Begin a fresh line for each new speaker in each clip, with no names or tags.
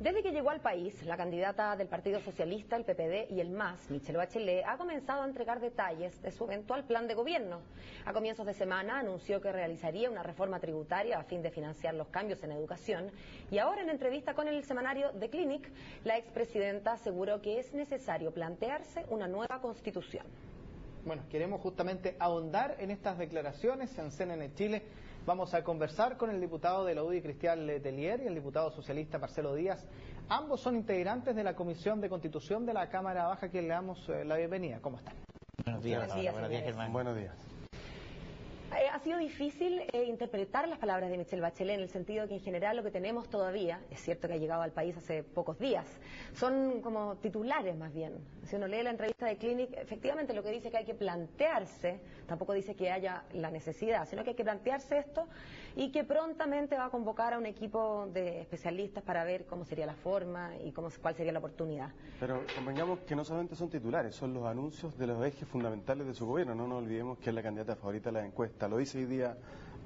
Desde que llegó al país, la candidata del Partido Socialista, el PPD y el MAS, Michelle Bachelet, ha comenzado a entregar detalles de su eventual plan de gobierno. A comienzos de semana anunció que realizaría una reforma tributaria a fin de financiar los cambios en educación y ahora en entrevista con el semanario The Clinic, la expresidenta aseguró que es necesario plantearse una nueva constitución.
Bueno, queremos justamente ahondar en estas declaraciones en CNN Chile. Vamos a conversar con el diputado de la UDI, Cristian Letelier, y el diputado socialista Marcelo Díaz. Ambos son integrantes de la Comisión de Constitución de la Cámara Baja, a quien le damos la bienvenida. ¿Cómo están?
Buenos días, Germán.
Buenos días.
Ha sido difícil interpretar las palabras de Michelle Bachelet en el sentido que en general lo que tenemos todavía, es cierto que ha llegado al país hace pocos días, son como titulares más bien. Si uno lee la entrevista de Clinic, efectivamente lo que dice que hay que plantearse, tampoco dice que haya la necesidad, sino que hay que plantearse esto y que prontamente va a convocar a un equipo de especialistas para ver cómo sería la forma y cuál sería la oportunidad.
Pero convengamos que no solamente son titulares, son los anuncios de los ejes fundamentales de su gobierno. No nos olvidemos que es la candidata favorita de la encuesta. Lo dice hoy día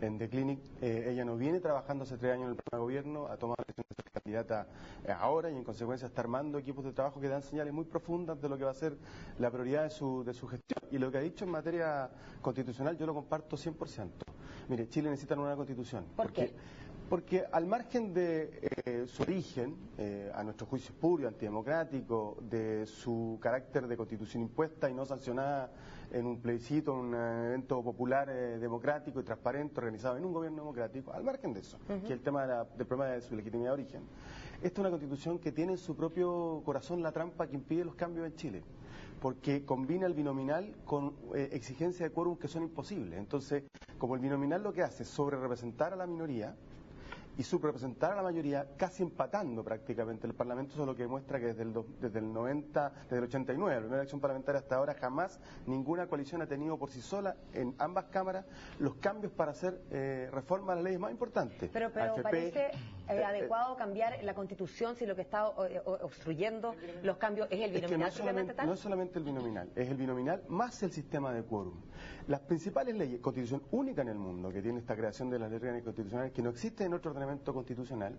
en The Clinic, ella no viene trabajando hace 3 años en el programa de gobierno, ha tomado la decisión de ser candidata ahora y en consecuencia está armando equipos de trabajo que dan señales muy profundas de lo que va a ser la prioridad de su gestión. Y lo que ha dicho en materia constitucional yo lo comparto 100%. Mire, Chile necesita una nueva constitución.
¿Por qué?
Porque al margen de su origen, a nuestro juicio espurio, antidemocrático, de su carácter de constitución impuesta y no sancionada en un plebiscito, un evento popular democrático y transparente organizado en un gobierno democrático, al margen de eso, que es el tema del problema de su legitimidad de origen. Esta es una constitución que tiene en su propio corazón la trampa que impide los cambios en Chile, porque combina el binominal con exigencias de quórum que son imposibles. Entonces, como el binominal lo que hace es sobre representar a la minoría y subrepresentar a la mayoría, casi empatando prácticamente el Parlamento, eso es lo que demuestra que desde el 89, la primera elección parlamentaria hasta ahora, jamás ninguna coalición ha tenido por sí sola en ambas cámaras los cambios para hacer reforma a las leyes más importantes.
Pero AFP, parece adecuado cambiar la Constitución si lo que está obstruyendo los cambios es el binominal.
Es que no es solamente el binominal, es el binominal más el sistema de quórum. Las principales leyes, constitución única en el mundo, que tiene esta creación de las leyes constitucionales, que no existe en otro ordenamiento constitucional,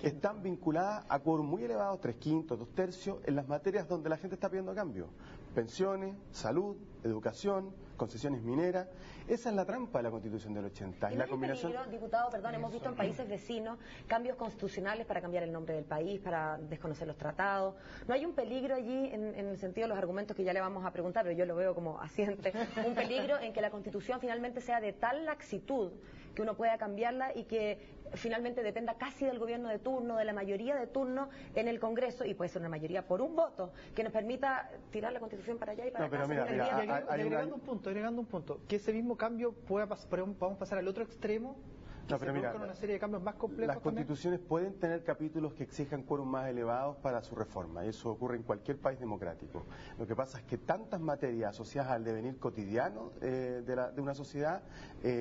están vinculadas a quórum muy elevados, 3/5, 2/3, en las materias donde la gente está pidiendo cambio. Pensiones, salud, educación, concesiones mineras. Esa es la trampa de la Constitución del 80.
¿Y no hay peligro, diputado, hemos visto en países vecinos cambios constitucionales para cambiar el nombre del país, para desconocer los tratados? ¿No hay un peligro allí en el sentido de los argumentos que ya le vamos a preguntar, pero yo lo veo como asiente, un peligro en que la Constitución finalmente sea de tal laxitud que uno pueda cambiarla y que finalmente dependa casi del gobierno de turno, de la mayoría de turno en el Congreso, y puede ser una mayoría por un voto, que nos permita tirar la Constitución para allá y para acá?
Agregando un punto, que ese mismo cambio podamos pasar al otro extremo.
No, pero mira,
con una serie de cambios más complejos.
Las constituciones pueden tener capítulos que exijan quórum más elevados para su reforma, y eso ocurre en cualquier país democrático. Lo que pasa es que tantas materias asociadas al devenir cotidiano de una sociedad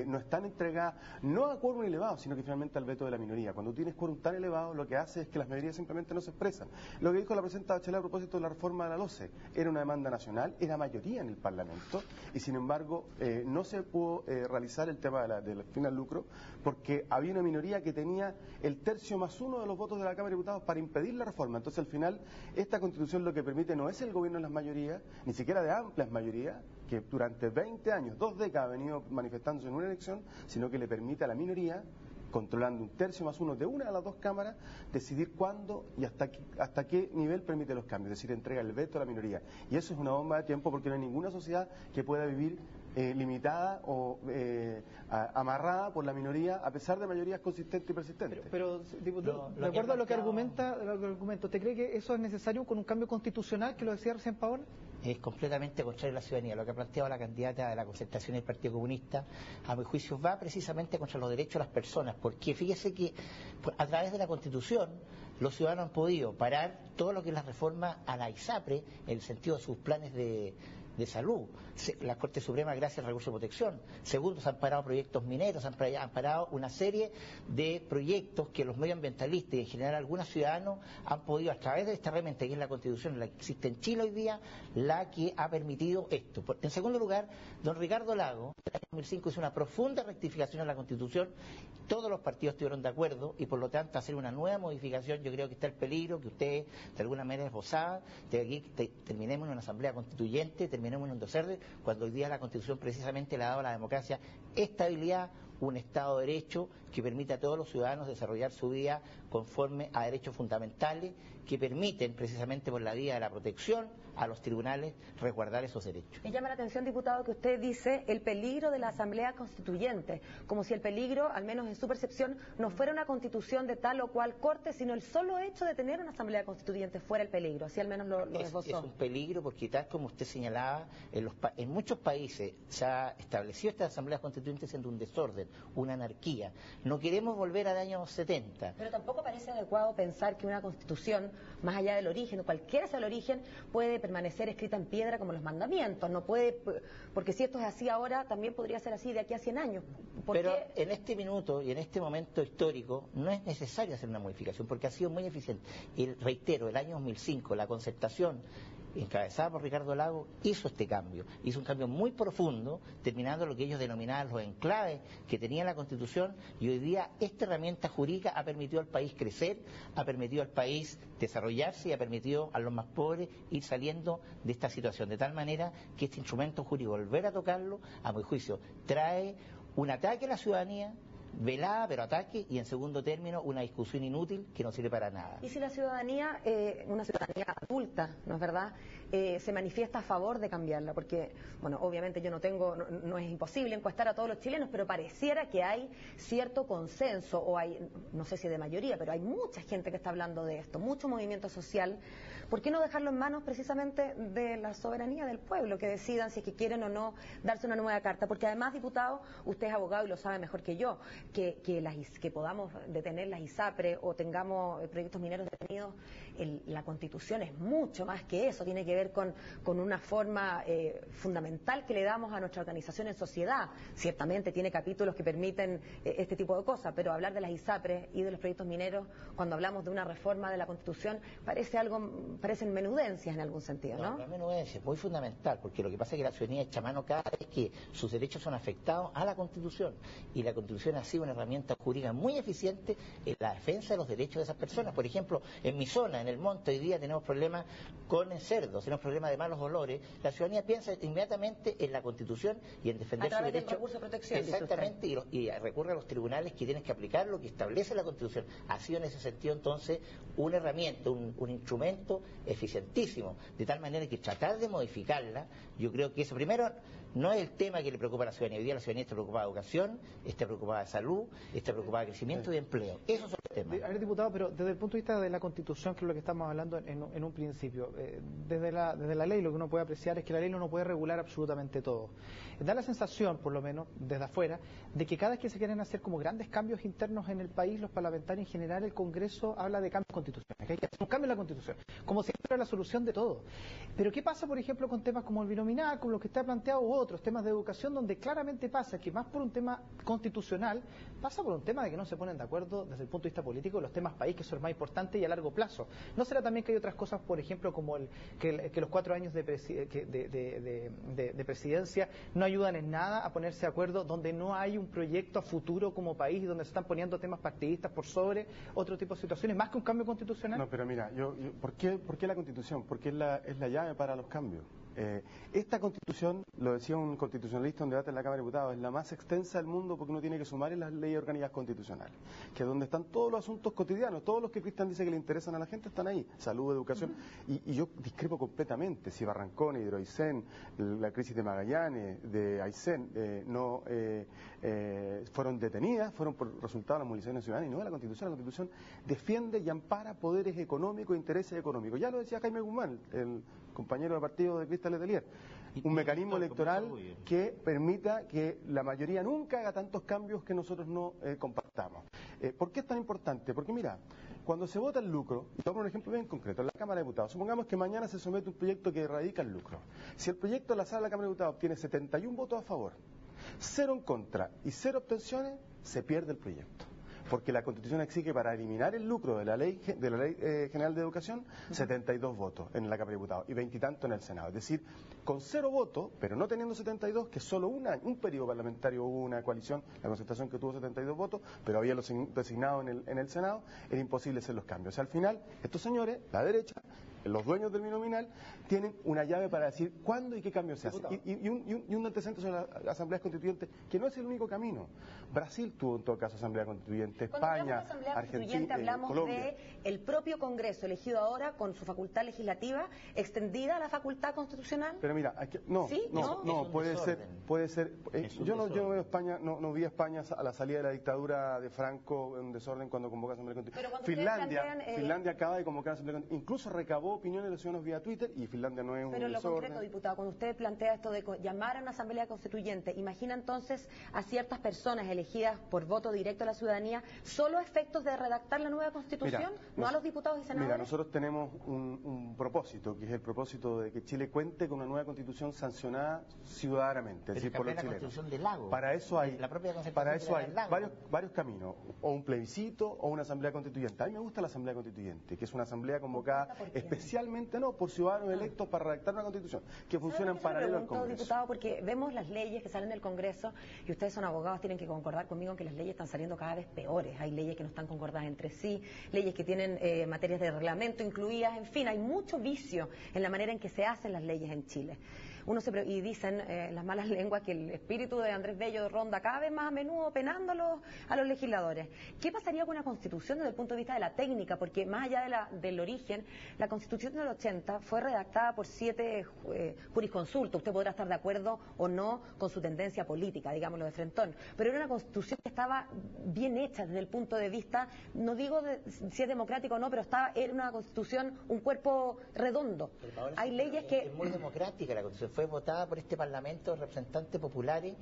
no están entregadas no a quórum elevado, sino que finalmente al veto de la minoría. Cuando tienes quórum tan elevado, lo que hace es que las mayorías simplemente no se expresan. Lo que dijo la presidenta Bachelet a propósito de la reforma de la LOCE, era una demanda nacional, era mayoría en el Parlamento, y sin embargo no se pudo realizar el tema del fin al lucro, porque había una minoría que tenía el 1/3 de los votos de la Cámara de Diputados para impedir la reforma. Entonces, al final, esta Constitución lo que permite no es el gobierno de las mayorías, ni siquiera de amplias mayorías, que durante 20 años, 2 décadas, ha venido manifestándose en una elección, sino que le permite a la minoría, controlando 1/3 de una de las 2 cámaras, decidir cuándo y hasta qué nivel permite los cambios, es decir, entrega el veto a la minoría. Y eso es una bomba de tiempo, porque no hay ninguna sociedad que pueda vivir limitada o amarrada por la minoría, a pesar de mayorías consistentes y persistentes.
Pero diputado, de acuerdo a lo que argumenta, ¿usted cree que eso es necesario con un cambio constitucional, que lo decía recién Paola?
Es completamente contrario a la ciudadanía. Lo que ha planteado la candidata de la Concertación del Partido Comunista, a mi juicio, va precisamente contra los derechos de las personas, porque fíjese que a través de la Constitución los ciudadanos han podido parar todo lo que es la reforma a la ISAPRE, en el sentido de sus planes de de salud. La Corte Suprema, gracias al recurso de protección. Segundo, se han parado proyectos mineros, han parado una serie de proyectos que los medioambientalistas y en general algunos ciudadanos han podido, a través de esta herramienta que es la Constitución, la que existe en Chile hoy día, la que ha permitido esto. En segundo lugar, don Ricardo Lagos, en el año 2005 hizo una profunda rectificación a la Constitución, todos los partidos estuvieron de acuerdo y por lo tanto hacer una nueva modificación, yo creo que está el peligro que ustedes de alguna manera esbozaban, de que terminemos en una asamblea constituyente, terminemos en un desorden, cuando hoy día la Constitución precisamente le ha dado a la democracia estabilidad, un Estado de Derecho que permite a todos los ciudadanos desarrollar su vida conforme a derechos fundamentales que permiten precisamente por la vía de la protección a los tribunales resguardar esos derechos.
Me llama la atención, diputado, que usted dice el peligro de la Asamblea Constituyente, como si el peligro, al menos en su percepción, no fuera una constitución de tal o cual corte, sino el solo hecho de tener una Asamblea Constituyente fuera el peligro, así al menos lo esbozó.
Es un peligro porque tal como usted señalaba, en muchos países se ha establecido esta Asamblea Constituyente siendo un desorden, una anarquía. No queremos volver al año 70.
Pero tampoco parece adecuado pensar que una constitución, más allá del origen, o cualquiera sea el origen, puede permanecer escrita en piedra como los mandamientos. No puede, porque si esto es así ahora, también podría ser así de aquí a 100 años.
Pero en este minuto y en este momento histórico no es necesario hacer una modificación porque ha sido muy eficiente. Y reitero, el año 2005, la concertación encabezada por Ricardo Lagos, hizo este cambio. Hizo un cambio muy profundo, terminando lo que ellos denominaban los enclaves que tenía la Constitución, y hoy día esta herramienta jurídica ha permitido al país crecer, ha permitido al país desarrollarse y ha permitido a los más pobres ir saliendo de esta situación. De tal manera que este instrumento jurídico, volver a tocarlo, a mi juicio, trae un ataque a la ciudadanía, velada pero ataque, y en segundo término una discusión inútil que no sirve para nada.
Y si la ciudadanía, una ciudadanía adulta, ¿no es verdad?, se manifiesta a favor de cambiarla, porque, bueno, obviamente yo no es imposible encuestar a todos los chilenos, pero pareciera que hay cierto consenso, o hay, no sé si de mayoría, pero hay mucha gente que está hablando de esto, mucho movimiento social. ¿Por qué no dejarlo en manos precisamente de la soberanía del pueblo, que decidan si es que quieren o no darse una nueva carta? Porque además, diputado, usted es abogado y lo sabe mejor que yo, que podamos detener las ISAPRE o tengamos proyectos mineros detenidos, la Constitución es mucho más que eso, tiene que ver con una forma fundamental que le damos a nuestra organización en sociedad. Ciertamente tiene capítulos que permiten este tipo de cosas, pero hablar de las ISAPRE y de los proyectos mineros, cuando hablamos de una reforma de la Constitución, parecen menudencias en algún sentido, ¿no?
No es menudencia, es muy fundamental, porque lo que pasa es que la ciudadanía echa mano cada vez que sus derechos son afectados a la Constitución, y la Constitución ha sido una herramienta jurídica muy eficiente en la defensa de los derechos de esas personas. Por ejemplo, en mi zona, en el monte, hoy día tenemos problemas con el cerdo, tenemos problemas de malos olores. La ciudadanía piensa inmediatamente en la Constitución y en defender sus derechos.
Recurso de protección,
exactamente, y recurre a los tribunales que tienen que aplicar lo que establece la Constitución. Ha sido en ese sentido entonces una herramienta, un instrumento eficientísimo, de tal manera que tratar de modificarla, yo creo que eso primero no es el tema que le preocupa a la ciudadanía. Hoy día la ciudadanía está preocupada de educación, está preocupada de salud, está preocupada de crecimiento y de empleo. Esos son los temas.
A ver, diputado, pero desde el punto de vista de la Constitución, que es lo que estamos hablando en un principio, desde la ley lo que uno puede apreciar es que la ley no puede regular absolutamente todo. Da la sensación, por lo menos desde afuera, de que cada vez que se quieren hacer como grandes cambios internos en el país, los parlamentarios en general, el Congreso habla de cambios constitucionales, que hay que hacer un cambio en la Constitución, como si fuera la solución de todo. Pero ¿qué pasa, por ejemplo, con temas como el binominal, como lo que está planteado, u otros temas de educación, donde claramente pasa que más por un tema constitucional, pasa por un tema de que no se ponen de acuerdo desde el punto de vista político los temas país, que son más importantes y a largo plazo? ¿No será también que hay otras cosas, por ejemplo, como que los 4 años de presidencia no ayudan en nada a ponerse de acuerdo, donde no hay un proyecto a futuro como país, donde se están poniendo temas partidistas por sobre otro tipo de situaciones, más que un cambio constitucional?
No, pero mira, ¿por qué la Constitución? Porque es la llave para los cambios. Esta Constitución, lo decía un constitucionalista en debate en la Cámara de Diputados, es la más extensa del mundo porque uno tiene que sumar en las leyes orgánicas constitucionales, que es donde están todos los asuntos cotidianos, todos los que Cristian dice que le interesan a la gente están ahí, salud, educación, y yo discrepo completamente si Barrancón, Hidroaicén, la crisis de Magallanes, de Aysén, fueron detenidas, fueron por resultado de las movilizaciones ciudadanas, y no de la Constitución defiende y ampara poderes económicos e intereses económicos. Ya lo decía Jaime Guzmán, el compañero de partido de Cristian Letelier. un mecanismo electoral que permita que la mayoría nunca haga tantos cambios que nosotros no compartamos. ¿Por qué es tan importante? Porque mira, cuando se vota el lucro, y tomo un ejemplo bien concreto, en la Cámara de Diputados, supongamos que mañana se somete un proyecto que erradica el lucro. Si el proyecto de la sala de la Cámara de Diputados tiene 71 votos a favor, 0 en contra y 0 abstenciones, se pierde el proyecto. Porque la Constitución exige para eliminar el lucro de la Ley General de Educación 72 votos en la Cámara de Diputados y 20 y tanto en el Senado. Es decir, con 0 votos, pero no teniendo 72, que solo un periodo parlamentario hubo una coalición, la Concertación, que tuvo 72 votos, pero había los designados en el Senado, era imposible hacer los cambios. O sea, al final, estos señores, la derecha, los dueños del binominal, tienen una llave para decir cuándo y qué cambios se hacen. Y un antecedente sobre las asambleas constituyentes, que no es el único camino. Brasil tuvo en todo caso asamblea constituyente, España, Argentina,
hablamos
Colombia.
de el propio Congreso elegido ahora con su facultad legislativa extendida a la facultad constitucional.
Pero mira, no,
¿Sí?
no, puede ser. Yo no veo España, no vi a España a la salida de la dictadura de Franco en desorden cuando convoca asamblea constituyente. Finlandia acaba de convocar asamblea constituyente, incluso recabó opiniones de los ciudadanos vía Twitter, y Finlandia no es un
Pero lo
desorden.
concreto, diputado, cuando usted plantea esto de llamar a una asamblea constituyente, imagina entonces a ciertas personas elegidas por voto directo a la ciudadanía solo a efectos de redactar la nueva constitución, no a los diputados y senadores.
Mira, nosotros tenemos un propósito, que es el propósito de que Chile cuente con una nueva constitución sancionada ciudadanamente, es decir, por los chilenos.
Constitución del lago.
Para eso hay,
varios
varios caminos, o un plebiscito o una asamblea constituyente. A mí me gusta la asamblea constituyente, que es una asamblea convocada especialmente por ciudadanos electos para redactar una constitución, que funciona en paralelo al Congreso.
Diputado, porque vemos las leyes que salen del Congreso, y ustedes son abogados, tienen que concordar conmigo en que las leyes están saliendo cada vez peores. Hay leyes que no están concordadas entre sí, leyes que tienen materias de reglamento incluidas, en fin, hay mucho vicio en la manera en que se hacen las leyes en Chile. Y dicen las malas lenguas que el espíritu de Andrés Bello ronda cada vez más a menudo penando a los legisladores. ¿Qué pasaría con una constitución desde el punto de vista de la técnica? Porque más allá del origen, la constitución del 80 fue redactada por 7 jurisconsultos. Usted podrá estar de acuerdo o no con su tendencia política, digámoslo de frentón, pero era una constitución que estaba bien hecha desde el punto de vista, no digo si es democrático o no, pero era una constitución, un cuerpo redondo. Hay leyes que...
Es muy democrática la constitución. Fue votada por este Parlamento de representantes populares,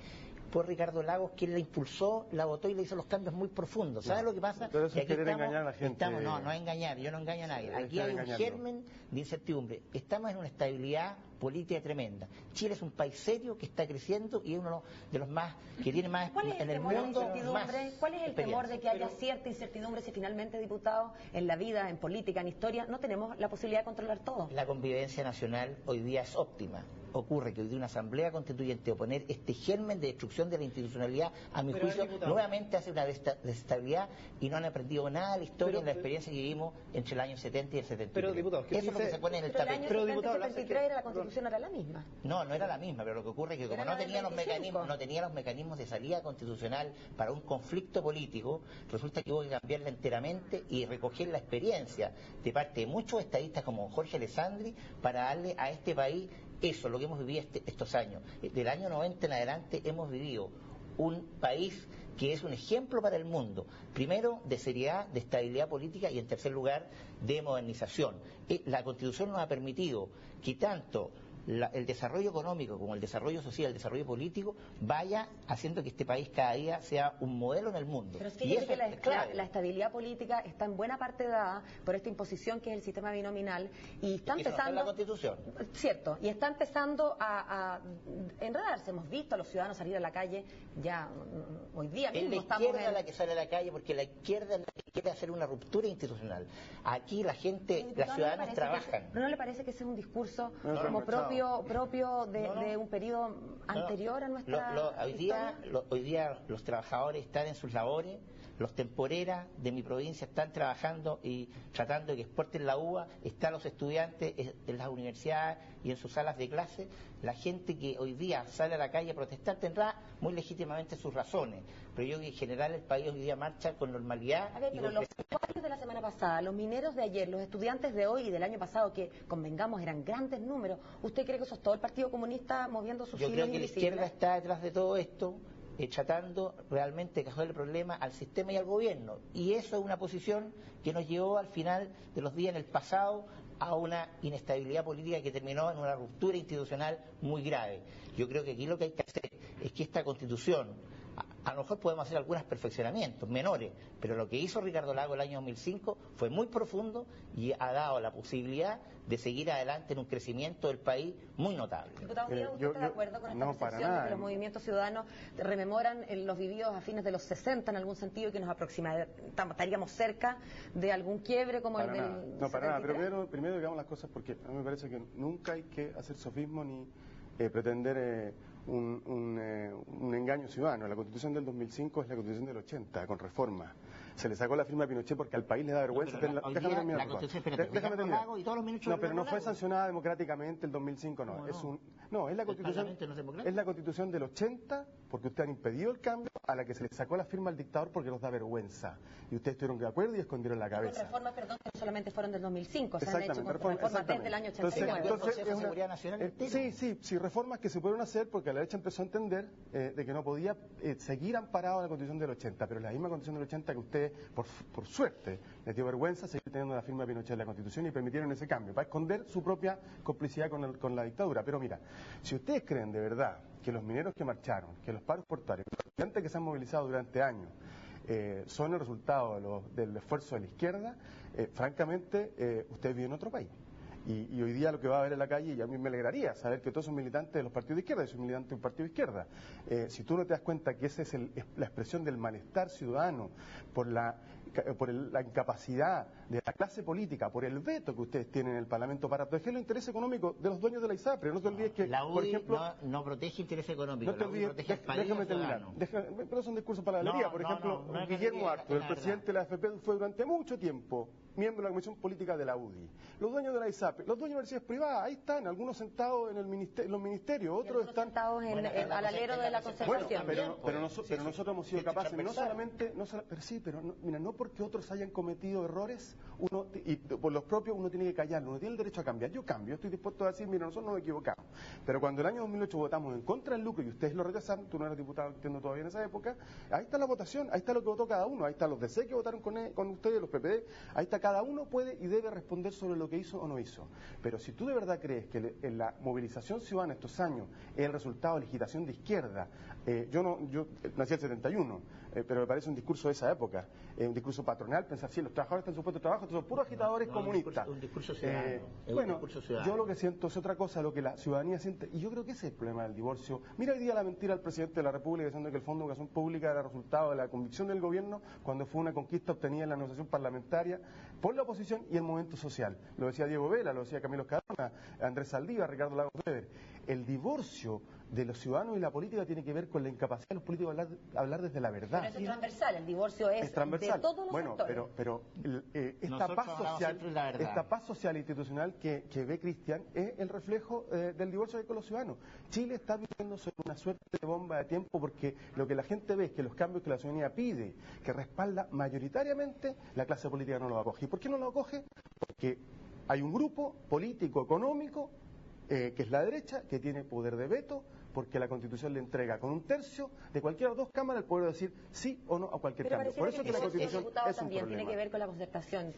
por Ricardo Lagos, quien la impulsó, la votó y le hizo los cambios muy profundos. ¿Sabes lo que pasa?
Pero eso es querer engañar a la gente.
No es engañar, yo no engaño a nadie. Aquí hay un germen de incertidumbre. Estamos en una estabilidad política tremenda. Chile es un país serio que está creciendo y es uno de los más que tiene más en el mundo.
¿Cuál es el temor de que haya cierta incertidumbre si finalmente, diputados, en la vida, en política, en historia, no tenemos la posibilidad de controlar todo?
La convivencia nacional hoy día es óptima. Ocurre que hoy día una asamblea constituyente, oponer este germen de destrucción de la institucionalidad, a mi juicio, nuevamente hace una desestabilidad, y no han aprendido nada de la historia en la experiencia que vivimos entre el año 70 y el 73.
Pero, diputado,
eso es lo que se pone en el tapete.
Pero el año 70 y 73 era la constitución era la misma.
No era la misma, pero lo que ocurre es que como no tenía los mecanismos de salida constitucional para un conflicto político, resulta que hubo que cambiarla enteramente y recoger la experiencia de parte de muchos estadistas como Jorge Alessandri para darle a este país eso, lo que hemos vivido estos años. Del año 90 en adelante hemos vivido un país que es un ejemplo para el mundo. Primero, de seriedad, de estabilidad política, y en tercer lugar, de modernización. La Constitución nos ha permitido que tanto el desarrollo económico como el desarrollo social, el desarrollo político, vaya haciendo que este país cada día sea un modelo en el mundo.
Pero fíjate que la estabilidad política está en buena parte dada por esta imposición que es el sistema binominal, y está empezando...
la Constitución.
Cierto, y está empezando a enredarse. Hemos visto a los ciudadanos salir a la calle ya hoy día mismo.
Es la izquierda la que sale a la calle, porque la izquierda es la que quiere hacer una ruptura institucional. Aquí la gente, las ciudadanas trabajan.
¿No le parece que ese es un discurso como propio de un periodo anterior a nuestra
hoy día los trabajadores están en sus labores, los temporeras de mi provincia están trabajando y tratando de que exporten la uva, están los estudiantes en las universidades y en sus salas de clase. La gente que hoy día sale a la calle a protestar tendrá muy legítimamente sus razones, pero yo creo que en general el país hoy día marcha con normalidad.
A ver, pero los usuarios de la semana pasada, los mineros de ayer, los estudiantes de hoy y del año pasado, que convengamos eran grandes números, ¿usted cree que eso es todo el Partido Comunista moviendo sus hilos
invisibles? Yo creo que
invisibles?
la izquierda está detrás de todo esto, tratando realmente de causar el problema al sistema y al gobierno, y eso es una posición que nos llevó al final de los días en el pasado a una inestabilidad política que terminó en una ruptura institucional muy grave. Yo creo que aquí lo que hay que hacer es que esta Constitución, a lo mejor podemos hacer algunos perfeccionamientos menores, pero lo que hizo Ricardo Lagos el año 2005 fue muy profundo y ha dado la posibilidad de seguir adelante en un crecimiento del país muy notable.
Diputado Díaz, ¿usted está de acuerdo con esta percepción de que los movimientos ciudadanos rememoran los vividos a fines de los 60 en algún sentido y que nos estaríamos cerca de algún quiebre como el del
No, para nada, pero primero digamos las cosas porque a mí me parece que nunca hay que hacer sofismo ni pretender un engaño ciudadano. La Constitución del 2005 es la Constitución del 80, con reforma. Se le sacó la firma a Pinochet porque al país le da vergüenza. Déjame terminar. Déjame terminar. No, pero no fue sancionada democráticamente el 2005, no. Es la Constitución. Es la Constitución del 80 porque ustedes han impedido el cambio, a la que se le sacó la firma al dictador porque nos da vergüenza. Y ustedes estuvieron de acuerdo y escondieron la cabeza.
Con reformas, perdón, que no solamente fueron del 2005, se han hecho con reformas desde el año 89.
Sí, reformas que se pudieron hacer porque la derecha empezó a entender de que no podía seguir amparado en la Constitución del 80, pero la misma Constitución del 80 que ustedes, por suerte, les dio vergüenza seguir teniendo la firma de Pinochet en la Constitución y permitieron ese cambio, para esconder su propia complicidad con la dictadura. Pero mira, si ustedes creen de verdad que los mineros que marcharon, que los paros portuarios, los estudiantes que se han movilizado durante años, son el resultado del esfuerzo de la izquierda, francamente, ustedes viven en otro país. Y hoy día lo que va a haber en la calle, y a mí me alegraría saber que todos son militantes de los partidos de izquierda, yo soy militante de un partido de izquierda. Si tú no te das cuenta que esa es la expresión del malestar ciudadano por la incapacidad de la clase política, por el veto que ustedes tienen en el Parlamento para proteger los intereses económicos de los dueños de la ISAPRE. No te olvides que,
la UDI,
por ejemplo,
no protege intereses económicos,
no te olvides,
protege el país.
Déjame terminar. Pero son discursos para la galería. Por ejemplo, Guillermo Arto, el presidente de la AFP, fue durante mucho tiempo miembro de la Comisión Política de la UDI. Los dueños de la ISAPRE, los dueños de universidades privadas, ahí están, algunos sentados en los ministerios, otros están
sentados al alero de la concertación.
Pero nosotros hemos sido capaces, no porque otros hayan cometido errores, y por los propios uno tiene que callarlo, uno tiene el derecho a cambiar. Yo cambio, estoy dispuesto a decir, mira, nosotros nos equivocamos. Pero cuando el año 2008 votamos en contra del lucro y ustedes lo rechazaron, tú no eras diputado, entiendo todavía en esa época, ahí está la votación, ahí está lo que votó cada uno, ahí están los DC que votaron con ustedes, los PPD, ahí está. Cada uno puede y debe responder sobre lo que hizo o no hizo. Pero si tú de verdad crees que en la movilización ciudadana estos años es el resultado de legislación de izquierda, yo nací en el 71, pero me parece un discurso de esa época, un discurso patronal, pensar si los trabajadores están en su puesto de trabajo, estos son puros agitadores comunistas.
Un discurso ciudadano.
Yo lo que siento es otra cosa, lo que la ciudadanía siente, y yo creo que ese es el problema del divorcio. Mira hoy día la mentira del presidente de la República diciendo que el Fondo de Educación Pública era resultado de la convicción del gobierno cuando fue una conquista obtenida en la negociación parlamentaria por la oposición y el movimiento social. Lo decía Diego Vela, lo decía Camilo Escalona, Andrés Saldívar, Ricardo Lagos Weber. El divorcio de los ciudadanos y la política tiene que ver con la incapacidad de los políticos de hablar desde la verdad.
Pero eso es transversal, el divorcio es
transversal.
De todos los sectores.
Pero esta paz social e institucional que ve Cristian es el reflejo del divorcio que hay con los ciudadanos. Chile está viviendo sobre una suerte de bomba de tiempo porque lo que la gente ve es que los cambios que la ciudadanía pide, que respalda mayoritariamente, la clase política no lo acoge. ¿Y por qué no lo acoge? Porque hay un grupo político, económico, que es la derecha, que tiene poder de veto, porque la Constitución le entrega con 1/3 de cualquiera de las dos cámaras el poder de decir sí o no a cualquier cambio. Por eso que la Constitución es un problema.
Tiene que ver con la concertación.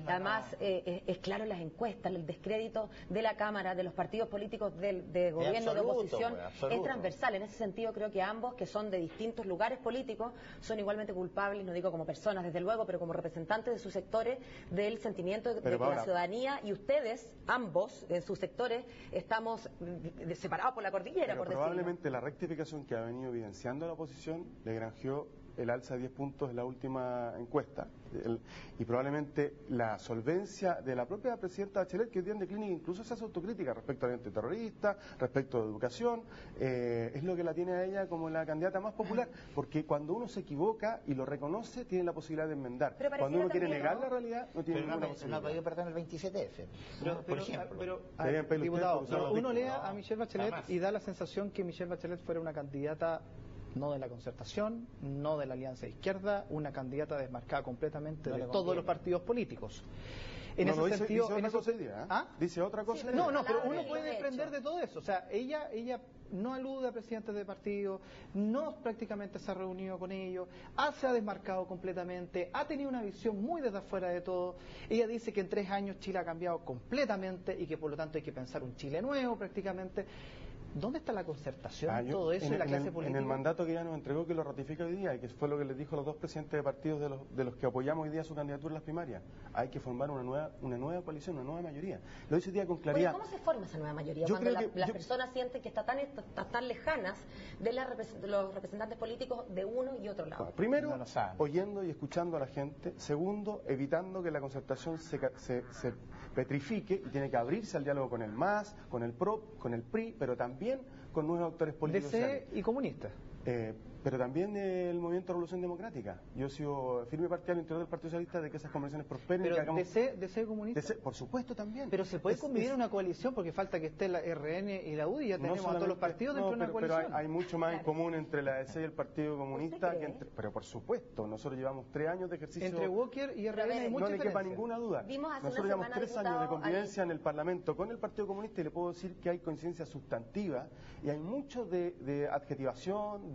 Además, es claro en las encuestas, el descrédito de la Cámara, de los partidos políticos de gobierno, de oposición, es transversal. En ese sentido, creo que ambos, que son de distintos lugares políticos, son igualmente culpables, no digo como personas, desde luego, pero como representantes de sus sectores, del sentimiento de que la ciudadanía y ustedes, ambos, en sus sectores, estamos separados por la cordillera.
Pero probablemente la rectificación que ha venido evidenciando la oposición le granjeó el alza de 10 puntos en la última encuesta y probablemente la solvencia de la propia presidenta Bachelet, que hoy día en declive incluso se hace autocrítica respecto al antiterrorista, respecto de educación, es lo que la tiene a ella como la candidata más popular, porque cuando uno se equivoca y lo reconoce, tiene la posibilidad de enmendar. Cuando uno quiere negar la realidad, no tiene ninguna posibilidad.
No ha podido perder el 27F, por ejemplo.
Diputado, uno lee a Michelle Bachelet y da la sensación que Michelle Bachelet fuera una candidata no de la concertación, no de la alianza de izquierda, una candidata desmarcada completamente de todos los partidos políticos. En ese sentido,
dice otra cosa.
No, pero uno puede desprender de todo eso. O sea, ella no alude a presidentes de partido, no prácticamente se ha reunido con ellos, se ha desmarcado completamente, ha tenido una visión muy desde afuera de todo. Ella dice que en 3 años Chile ha cambiado completamente y que por lo tanto hay que pensar un Chile nuevo prácticamente. ¿Dónde está la concertación, todo eso y la clase política?
En el mandato que ella nos entregó, que lo ratifica hoy día, y que fue lo que les dijo a los 2 presidentes de partidos de los que apoyamos hoy día su candidatura en las primarias, hay que formar una nueva coalición, una nueva mayoría. Lo dice hoy día con claridad.
Oye, ¿cómo se forma esa nueva mayoría? Cuando las personas sienten que están tan lejanas de los representantes políticos de uno y otro lado.
Bueno, primero, oyendo y escuchando a la gente. Segundo, evitando que la concertación se petrifique y tiene que abrirse al diálogo con el MAS, con el PRO, con el PRI, pero también con nuevos actores políticos.
DC y comunistas.
Pero también el Movimiento de Revolución Democrática. Yo he sido firme partidario interior del Partido Socialista de que esas conversaciones prosperen.
Pero
y que hagamos...
DC comunista.
Por supuesto también.
Pero se puede convivir en una coalición porque falta que esté la RN y la UDI, ya tenemos a todos los partidos dentro de una coalición.
Pero hay mucho más en común entre la DC y el Partido Comunista. Pero por supuesto, nosotros llevamos 3 años de ejercicio.
Entre Walker y RN hay mucha
diferencia. No le quepa ninguna duda. Nosotros llevamos 3 años de convivencia en el Parlamento con el Partido Comunista y le puedo decir que hay coincidencia sustantiva y hay mucho de adjetivación,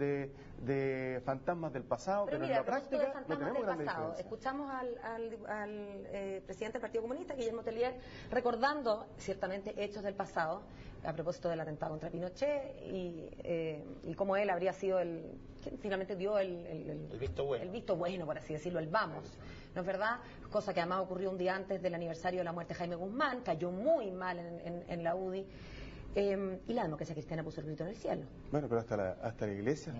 de fantasmas del pasado, pero
mira,
en la práctica no tenemos grandes
diferencias. Escuchamos al presidente del Partido Comunista, Guillermo Tellier, recordando ciertamente hechos del pasado, a propósito del atentado contra Pinochet y cómo él habría sido quien finalmente dio el visto bueno, por así decirlo, el vamos. ¿No es verdad? Cosa que además ocurrió un día antes del aniversario de la muerte de Jaime Guzmán, cayó muy mal en la UDI. Y la democracia cristiana puso el grito en el cielo.
Bueno, pero hasta la Iglesia,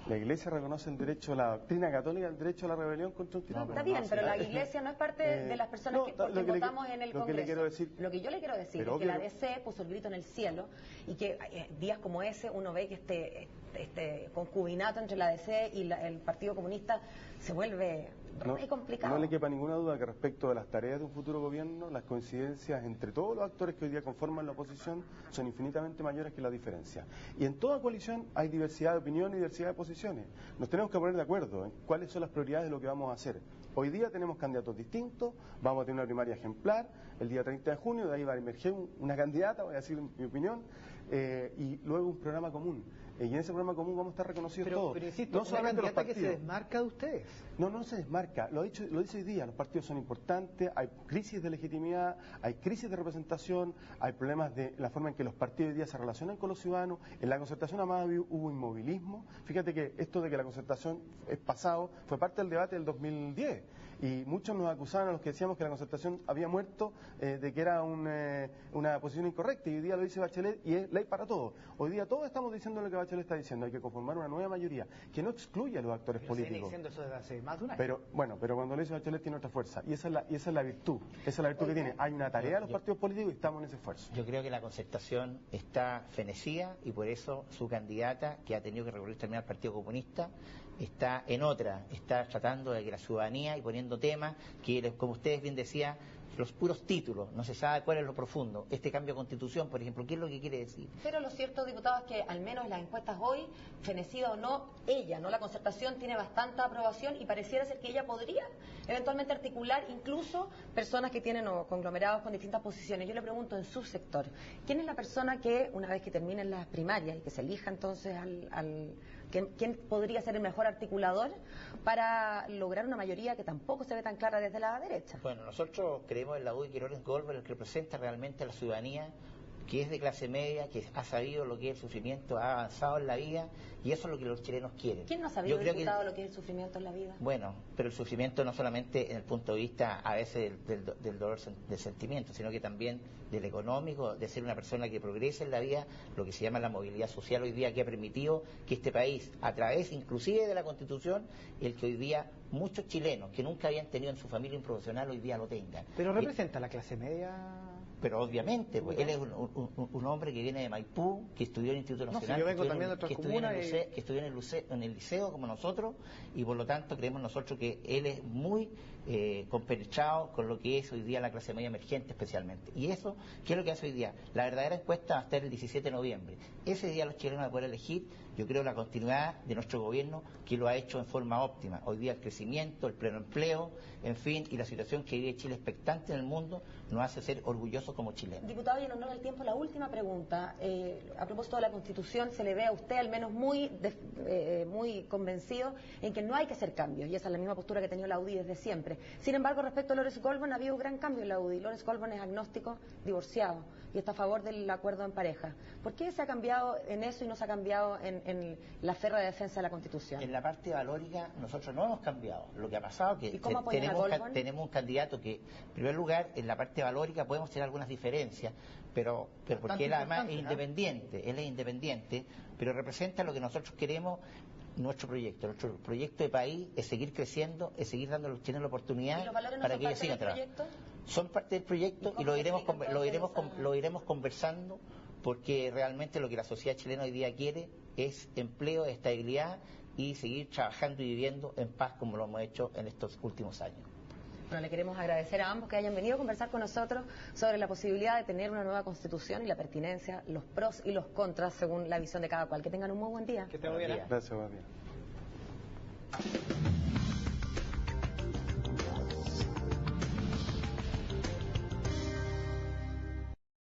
la Iglesia reconoce el derecho, la doctrina católica, el derecho a la rebelión contra un tirano.
Está bien, pero la Iglesia no es parte de las personas que votamos en el Congreso. Lo que yo le quiero decir es que la DC puso el grito en el cielo y que días como ese uno ve que este concubinato entre la DC y el Partido Comunista se vuelve complicado.
No le quepa ninguna duda que respecto de las tareas de un futuro gobierno, las coincidencias entre todos los actores que hoy día conforman la oposición son infinitamente mayores que las diferencias. Y en toda coalición hay diversidad de opiniones y diversidad de posiciones. Nos tenemos que poner de acuerdo en cuáles son las prioridades de lo que vamos a hacer. Hoy día tenemos candidatos distintos, vamos a tener una primaria ejemplar, el día 30 de junio, de ahí va a emerger una candidata, voy a decir mi opinión, y luego un programa común. Y en ese programa común vamos a estar reconocidos todos.
Pero insisto, no solamente los partidos. Que se desmarca de ustedes.
No se desmarca. Lo dice hoy día. Los partidos son importantes, hay crisis de legitimidad, hay crisis de representación, hay problemas de la forma en que los partidos hoy día se relacionan con los ciudadanos. En la concertación además hubo inmovilismo. Fíjate que esto de que la concertación es pasado fue parte del debate del 2010. Y muchos nos acusaban a los que decíamos que la concertación había muerto de que era una posición incorrecta. Y hoy día lo dice Bachelet y es ley para todos. Hoy día todos estamos diciendo lo que Bachelet está diciendo. Hay que conformar una nueva mayoría que no excluya a los actores políticos.
Diciendo eso desde hace más de un año.
Pero cuando lo dice Bachelet tiene otra fuerza. Y esa es la virtud. Esa es la virtud que tiene. Hay una tarea de los partidos políticos y estamos en ese esfuerzo.
Yo creo que la concertación está fenecida y por eso su candidata, que ha tenido que recurrir también al Partido Comunista, está en otra, está tratando de que la ciudadanía y poniendo temas que, como ustedes bien decían, los puros títulos, no se sabe cuál es lo profundo. Este cambio de constitución, por ejemplo, ¿qué es lo que quiere decir?
Pero lo cierto, diputados, es que al menos en las encuestas hoy, fenecida o no, ella, no la concertación, tiene bastante aprobación y pareciera ser que ella podría eventualmente articular incluso personas que tienen conglomerados con distintas posiciones. Yo le pregunto en su sector, ¿quién es la persona que, una vez que terminen las primarias y que se elija entonces ¿quién podría ser el mejor articulador para lograr una mayoría que tampoco se ve tan clara desde la derecha?
Bueno, nosotros creemos en la UDI que Lorenz Goldberg, el que representa realmente a la ciudadanía, que es de clase media, que ha sabido lo que es el sufrimiento, ha avanzado en la vida, y eso es lo que los chilenos quieren.
¿Quién no ha sabido, diputado, lo que es el sufrimiento en la vida?
Bueno, pero el sufrimiento no solamente en el punto de vista a veces del dolor del sentimiento, sino que también del económico, de ser una persona que progrese en la vida, lo que se llama la movilidad social hoy día, que ha permitido que este país, a través inclusive de la Constitución, el que hoy día muchos chilenos que nunca habían tenido en su familia un profesional hoy día lo tengan.
Pero representa a la clase media.
Pero obviamente, pues, él es un hombre que viene de Maipú, que estudió en el Instituto Nacional,
yo vengo también de otras comunas
que estudió en el liceo como nosotros, y por lo tanto creemos nosotros que él es muy compenetrado con lo que es hoy día la clase media emergente especialmente. Y eso, ¿qué es lo que hace hoy día? La verdadera encuesta va a estar el 17 de noviembre. Ese día los chilenos van a poder elegir Yo creo en la continuidad de nuestro gobierno, que lo ha hecho en forma óptima. Hoy día el crecimiento, el pleno empleo, en fin, y la situación que vive Chile expectante en el mundo nos hace ser orgullosos como chilenos.
Diputado, y en honor al tiempo, la última pregunta. A propósito de la Constitución, se le ve a usted al menos muy convencido en que no hay que hacer cambios, y esa es la misma postura que ha tenido la UDI desde siempre. Sin embargo, respecto a Lorenzo Colbón, ha habido un gran cambio en la UDI. Lorenzo Colbón es agnóstico, divorciado, y está a favor del acuerdo en pareja. ¿Por qué se ha cambiado en eso y no se ha cambiado en la férrea defensa de la Constitución?
En la parte valórica nosotros no hemos cambiado. Lo que ha pasado es que tenemos un candidato que, en primer lugar, en la parte valórica podemos tener algunas diferencias, pero porque él además es independiente, pero representa lo que nosotros queremos. Nuestro proyecto de país es seguir creciendo, es seguir dando a los chilenos la oportunidad para que ellos sigan trabajando. Son parte del proyecto y lo iremos conversando, porque realmente lo que la sociedad chilena hoy día quiere es empleo, estabilidad y seguir trabajando y viviendo en paz como lo hemos hecho en estos últimos años.
Bueno, le queremos agradecer a ambos que hayan venido a conversar con nosotros sobre la posibilidad de tener una nueva Constitución y la pertinencia, los pros y los contras según la visión de cada cual. Que tengan un muy buen día.
Que estén muy bien.
Gracias, buen día.